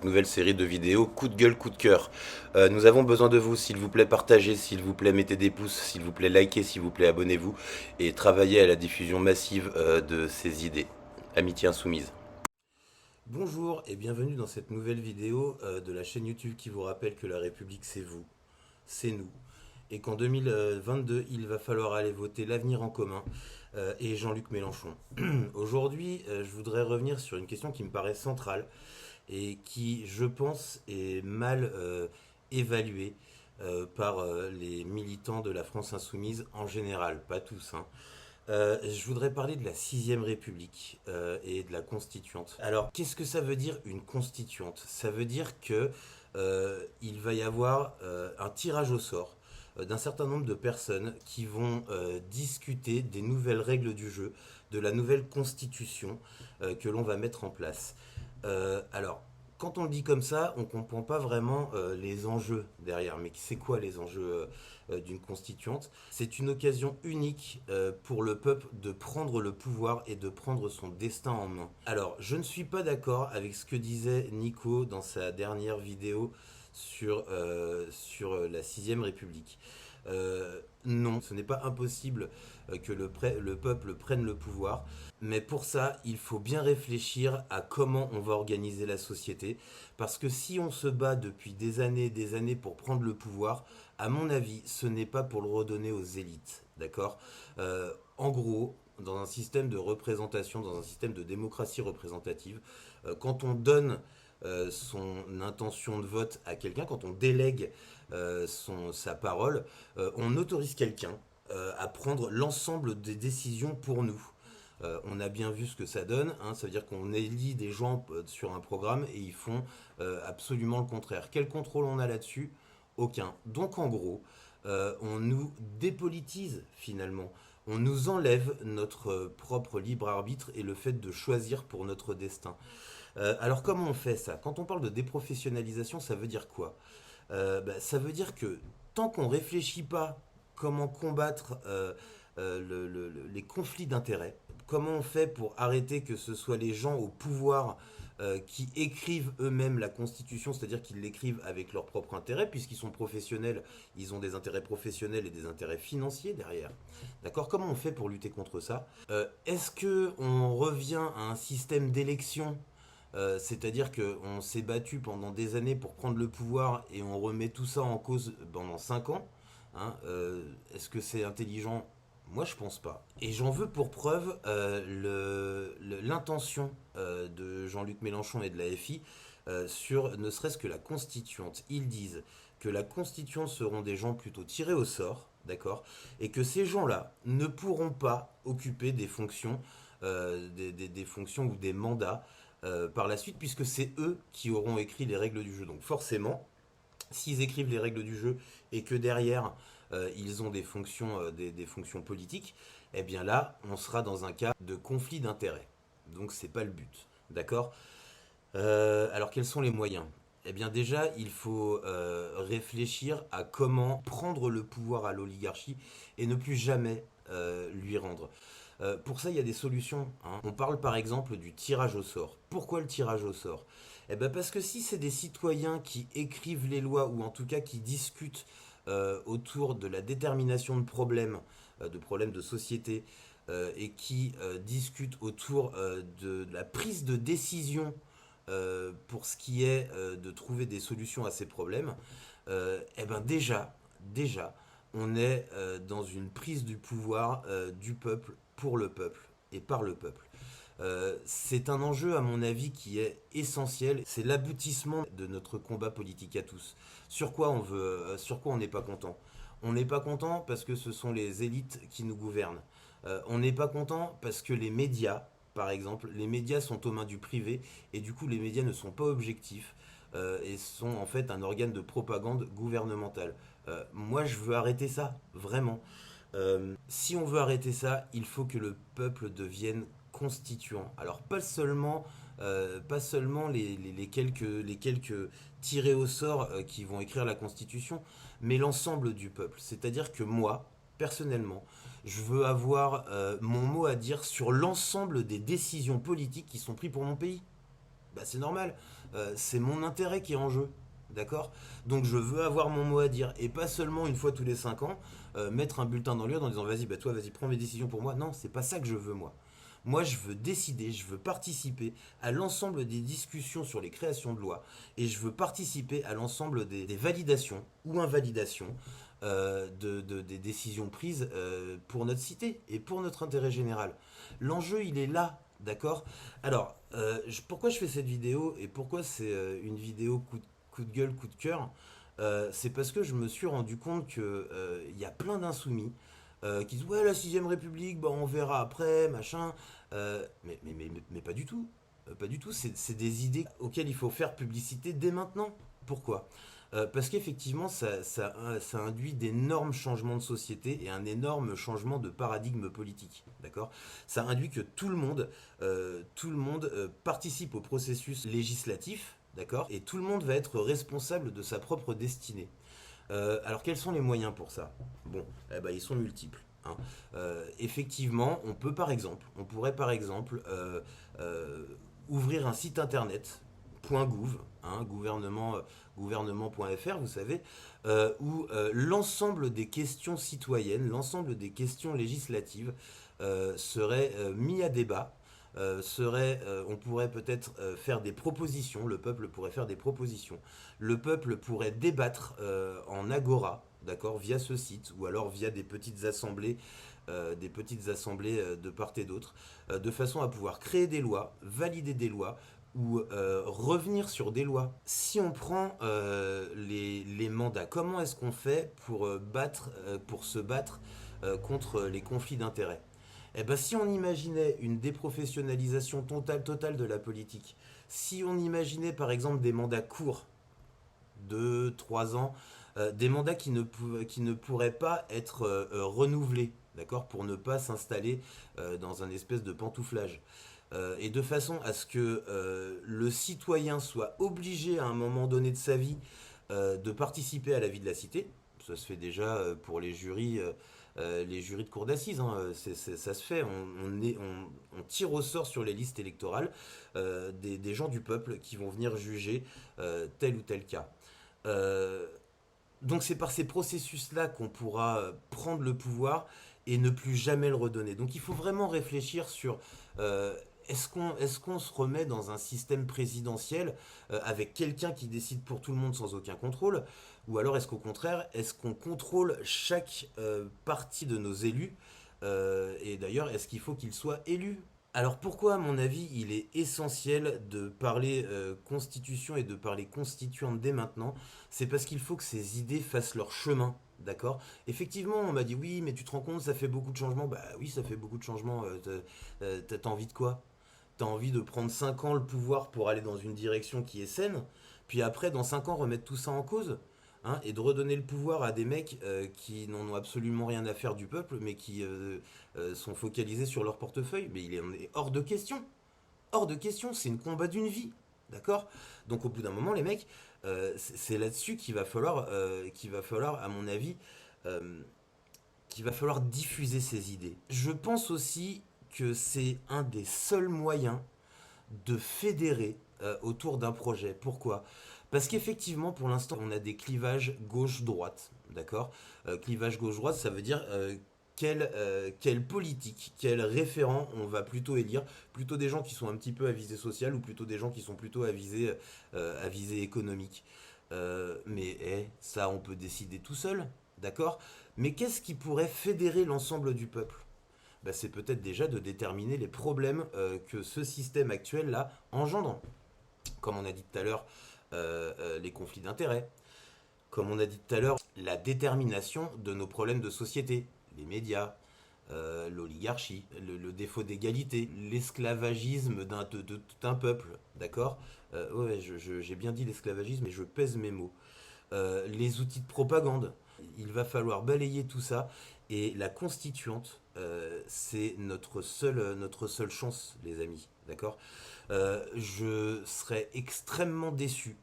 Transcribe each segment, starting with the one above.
nouvelle série de vidéos coup de gueule, coup de cœur. Nous avons besoin de vous, s'il vous plaît, partagez, s'il vous plaît, mettez des pouces, s'il vous plaît, likez, s'il vous plaît, abonnez-vous et travaillez à la diffusion massive de ces idées. Amitié insoumise. Bonjour et bienvenue dans cette nouvelle vidéo de la chaîne YouTube qui vous rappelle que la République c'est vous, c'est nous, et qu'en 2022 il va falloir aller voter l'avenir en commun et Jean-Luc Mélenchon. Aujourd'hui je voudrais revenir sur une question qui me paraît centrale et qui je pense est mal évaluée par les militants de la France insoumise en général, pas tous, hein. Je voudrais parler de la Sixième République et de la constituante. Alors, qu'est-ce que ça veut dire une constituante? Ça veut dire que il va y avoir un tirage au sort d'un certain nombre de personnes qui vont discuter des nouvelles règles du jeu, de la nouvelle constitution que l'on va mettre en place. Alors, quand on le dit comme ça, on ne comprend pas vraiment les enjeux derrière. Mais c'est quoi les enjeux d'une constituante? C'est une occasion unique pour le peuple de prendre le pouvoir et de prendre son destin en main. Alors, je ne suis pas d'accord avec ce que disait Nico dans sa dernière vidéo sur la Sixième République. Non, ce n'est pas impossible que le peuple prenne le pouvoir, mais pour ça, il faut bien réfléchir à comment on va organiser la société, parce que si on se bat depuis des années pour prendre le pouvoir, à mon avis, ce n'est pas pour le redonner aux élites, d'accord? En gros, dans un système de représentation, dans un système de démocratie représentative, quand on donne son intention de vote à quelqu'un, quand on délègue sa parole, on autorise quelqu'un à prendre l'ensemble des décisions pour nous. On a bien vu ce que ça donne, hein, ça veut dire qu'on élit des gens sur un programme et ils font absolument le contraire. Quel contrôle on a là-dessus? Aucun. Donc en gros, on nous dépolitise finalement. On nous enlève notre propre libre arbitre et le fait de choisir pour notre destin. Alors comment on fait ça? Quand on parle de déprofessionnalisation, ça veut dire quoi? Ça veut dire que tant qu'on ne réfléchit pas comment combattre les conflits d'intérêts, comment on fait pour arrêter que ce soit les gens au pouvoir qui écrivent eux-mêmes la Constitution, c'est-à-dire qu'ils l'écrivent avec leur propre intérêt, puisqu'ils sont professionnels, ils ont des intérêts professionnels et des intérêts financiers derrière. D'accord? Comment on fait pour lutter contre ça? Est-ce qu'on revient à un système d'élection, c'est-à-dire qu'on s'est battu pendant des années pour prendre le pouvoir et on remet tout ça en cause pendant 5 ans, hein? Est-ce que c'est intelligent? Moi, je pense pas. Et j'en veux pour preuve l'intention de Jean-Luc Mélenchon et de la FI sur ne serait-ce que la constituante. Ils disent que la constituante seront des gens plutôt tirés au sort, d'accord, et que ces gens-là ne pourront pas occuper des fonctions, des fonctions ou des mandats par la suite, puisque c'est eux qui auront écrit les règles du jeu. Donc forcément, s'ils écrivent les règles du jeu et que derrière ils ont des fonctions politiques, eh bien là, on sera dans un cas de conflit d'intérêts. Donc c'est pas le but, d'accord? Alors quels sont les moyens? Eh bien déjà, il faut réfléchir à comment prendre le pouvoir à l'oligarchie et ne plus jamais lui rendre. Pour ça, il y a des solutions, hein. On parle par exemple du tirage au sort. Pourquoi le tirage au sort? Eh bien parce que si c'est des citoyens qui écrivent les lois, ou en tout cas qui discutent autour de la détermination de problèmes de société, et qui discutent autour de la prise de décision pour ce qui est de trouver des solutions à ces problèmes, eh ben déjà, on est dans une prise du pouvoir du peuple pour le peuple et par le peuple. C'est un enjeu, à mon avis, qui est essentiel. C'est l'aboutissement de notre combat politique à tous. Sur quoi on n'est pas content? On n'est pas content parce que ce sont les élites qui nous gouvernent. On n'est pas content parce que les médias, par exemple, les médias sont aux mains du privé et du coup les médias ne sont pas objectifs et sont en fait un organe de propagande gouvernementale. Moi je veux arrêter ça, vraiment. Si on veut arrêter ça, il faut que le peuple devienne constituant. Alors pas seulement les quelques tirés au sort qui vont écrire la constitution, mais l'ensemble du peuple. C'est-à-dire que moi, personnellement, je veux avoir mon mot à dire sur l'ensemble des décisions politiques qui sont prises pour mon pays. Bah, c'est normal. c'est mon intérêt qui est en jeu. D'accord. Donc je veux avoir mon mot à dire. Et pas seulement une fois tous les 5 ans, mettre un bulletin dans l'urne en disant vas-y, bah toi, vas-y, prends mes décisions pour moi. Non, c'est pas ça que je veux, moi. Moi, je veux décider, je veux participer à l'ensemble des discussions sur les créations de lois et je veux participer à l'ensemble des validations ou invalidations des décisions prises pour notre cité et pour notre intérêt général. L'enjeu, il est là, d'accord. Alors, pourquoi je fais cette vidéo et pourquoi c'est une vidéo coup de gueule, coup de cœur. C'est parce que je me suis rendu compte que il y a plein d'insoumis qui disent ouais la sixième République, bah, on verra après, machin. Mais pas du tout. Pas du tout. C'est des idées auxquelles il faut faire publicité dès maintenant. Pourquoi? Parce qu'effectivement, ça induit d'énormes changements de société et un énorme changement de paradigme politique. D'accord. Ça induit que tout le monde participe au processus législatif. D'accord. Et tout le monde va être responsable de sa propre destinée. Alors quels sont les moyens pour ça? Bon, eh ben, ils sont multiples, hein. Effectivement, on pourrait par exemple ouvrir un site internet .gouv, hein, gouvernement.fr, vous savez, où l'ensemble des questions citoyennes, l'ensemble des questions législatives seraient mis à débat. On pourrait peut-être faire des propositions, le peuple pourrait faire des propositions, le peuple pourrait débattre en agora, d'accord, via ce site, ou alors via des petites assemblées de part et d'autre, de façon à pouvoir créer des lois, valider des lois, ou revenir sur des lois. Si on prend les mandats, comment est-ce qu'on fait pour se battre contre les conflits d'intérêts? Eh ben, si on imaginait une déprofessionnalisation totale de la politique, si on imaginait par exemple des mandats courts, 2, 3 ans, des mandats qui ne pourraient pas être renouvelés, d'accord, pour ne pas s'installer dans un espèce de pantouflage. Et de façon à ce que le citoyen soit obligé à un moment donné de sa vie de participer à la vie de la cité. Ça se fait déjà pour les jurys de cour d'assises, hein. Ça se fait. On tire au sort sur les listes électorales des gens du peuple qui vont venir juger tel ou tel cas. Euh, donc c'est par ces processus-là qu'on pourra prendre le pouvoir et ne plus jamais le redonner. Donc il faut vraiment réfléchir sur euh, est-ce qu'on se remet dans un système présidentiel avec quelqu'un qui décide pour tout le monde sans aucun contrôle, ou alors est-ce qu'au contraire, est-ce qu'on contrôle chaque partie de nos élus, et d'ailleurs est-ce qu'il faut qu'ils soient élus? Alors pourquoi, à mon avis, il est essentiel de parler constitution et de parler constituante dès maintenant? C'est parce qu'il faut que ces idées fassent leur chemin, d'accord? Effectivement, on m'a dit oui, mais tu te rends compte, ça fait beaucoup de changements. Bah oui, ça fait beaucoup de changements. T'as envie de quoi? T'as envie de prendre 5 ans le pouvoir pour aller dans une direction qui est saine, puis après, dans 5 ans, remettre tout ça en cause, hein, et de redonner le pouvoir à des mecs qui n'en ont absolument rien à faire du peuple, mais qui sont focalisés sur leur portefeuille. Mais on est hors de question. Hors de question, c'est une combat d'une vie. D'accord. Donc au bout d'un moment, les mecs, c'est là-dessus qu'il va falloir, à mon avis, euh, qu'il va falloir diffuser ces idées. Je pense aussi que c'est un des seuls moyens de fédérer autour d'un projet. Pourquoi? Parce qu'effectivement, pour l'instant, on a des clivages gauche-droite. D'accord. Clivage gauche-droite, ça veut dire quel politique, quel référent on va plutôt élire, plutôt des gens qui sont un petit peu à visée sociale ou plutôt des gens qui sont plutôt à visée économique. Ça, on peut décider tout seul, d'accord. Mais qu'est-ce qui pourrait fédérer l'ensemble du peuple? Bah, c'est peut-être déjà de déterminer les problèmes que ce système actuel-là engendre. Comme on a dit tout à l'heure, les conflits d'intérêts. Comme on a dit tout à l'heure, la détermination de nos problèmes de société. Les médias, l'oligarchie, le défaut d'égalité, l'esclavagisme de tout un peuple. D'accord. Ouais, j'ai bien dit l'esclavagisme et je pèse mes mots. Les outils de propagande. Il va falloir balayer tout ça. Et la constituante, c'est notre seule chance, les amis. D'accord. Je serais extrêmement déçu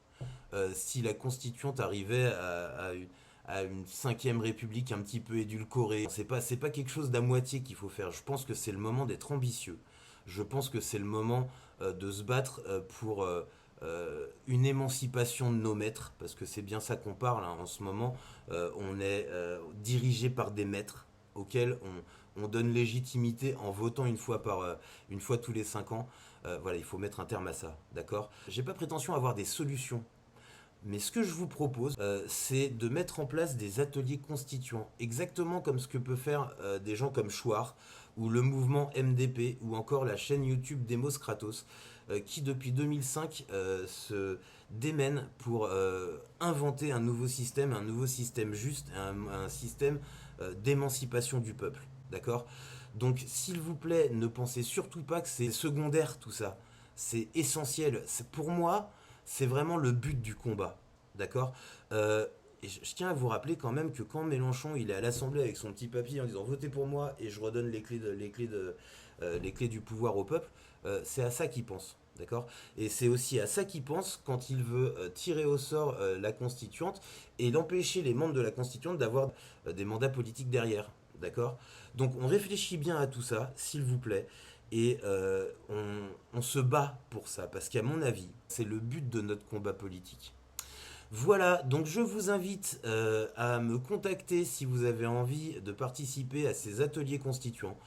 si la constituante arrivait à une cinquième république un petit peu édulcorée. C'est pas quelque chose d'à moitié qu'il faut faire. Je pense que c'est le moment d'être ambitieux. Je pense que c'est le moment de se battre une émancipation de nos maîtres, parce que c'est bien ça qu'on parle hein, en ce moment. On est dirigé par des maîtres auxquels on donne légitimité en votant une fois tous les 5 ans. Voilà, il faut mettre un terme à ça, d'accord? J'ai pas prétention à avoir des solutions. Mais ce que je vous propose, c'est de mettre en place des ateliers constituants, exactement comme ce que peut faire des gens comme Chouard, ou le mouvement MDP, ou encore la chaîne YouTube Demos Kratos, qui depuis 2005 se démène pour inventer un nouveau système juste, un système d'émancipation du peuple. D'accord? Donc, s'il vous plaît, ne pensez surtout pas que c'est secondaire tout ça. C'est essentiel. Pour moi, c'est vraiment le but du combat. D'accord? Et je tiens à vous rappeler quand même que quand Mélenchon il est à l'Assemblée avec son petit papier en disant votez pour moi et je redonne les clés du pouvoir au peuple, c'est à ça qu'il pense. D'accord? Et c'est aussi à ça qu'il pense quand il veut tirer au sort la constituante et l'empêcher les membres de la constituante d'avoir des mandats politiques derrière. D'accord? Donc on réfléchit bien à tout ça, s'il vous plaît. Et on se bat pour ça, parce qu'à mon avis, c'est le but de notre combat politique. Voilà, donc je vous invite à me contacter si vous avez envie de participer à ces ateliers constituants,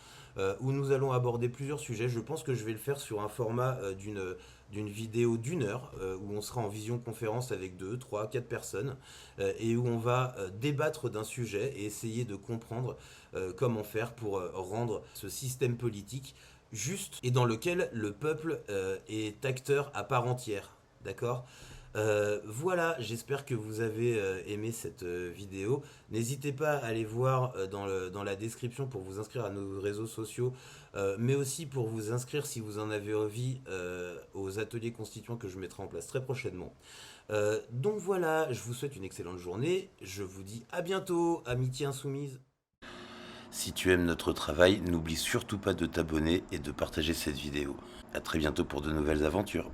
où nous allons aborder plusieurs sujets. Je pense que je vais le faire sur un format d'une vidéo d'1 heure, où on sera en visioconférence avec 2, 3, 4 personnes, et où on va débattre d'un sujet et essayer de comprendre comment faire pour rendre ce système politique juste et dans lequel le peuple est acteur à part entière. D'accord? Voilà, j'espère que vous avez aimé cette vidéo. N'hésitez pas à aller voir dans la description pour vous inscrire à nos réseaux sociaux, mais aussi pour vous inscrire si vous en avez envie aux ateliers constituants que je mettrai en place très prochainement. Donc voilà, je vous souhaite une excellente journée. Je vous dis à bientôt, Amitié Insoumise. Si tu aimes notre travail, n'oublie surtout pas de t'abonner et de partager cette vidéo. A très bientôt pour de nouvelles aventures.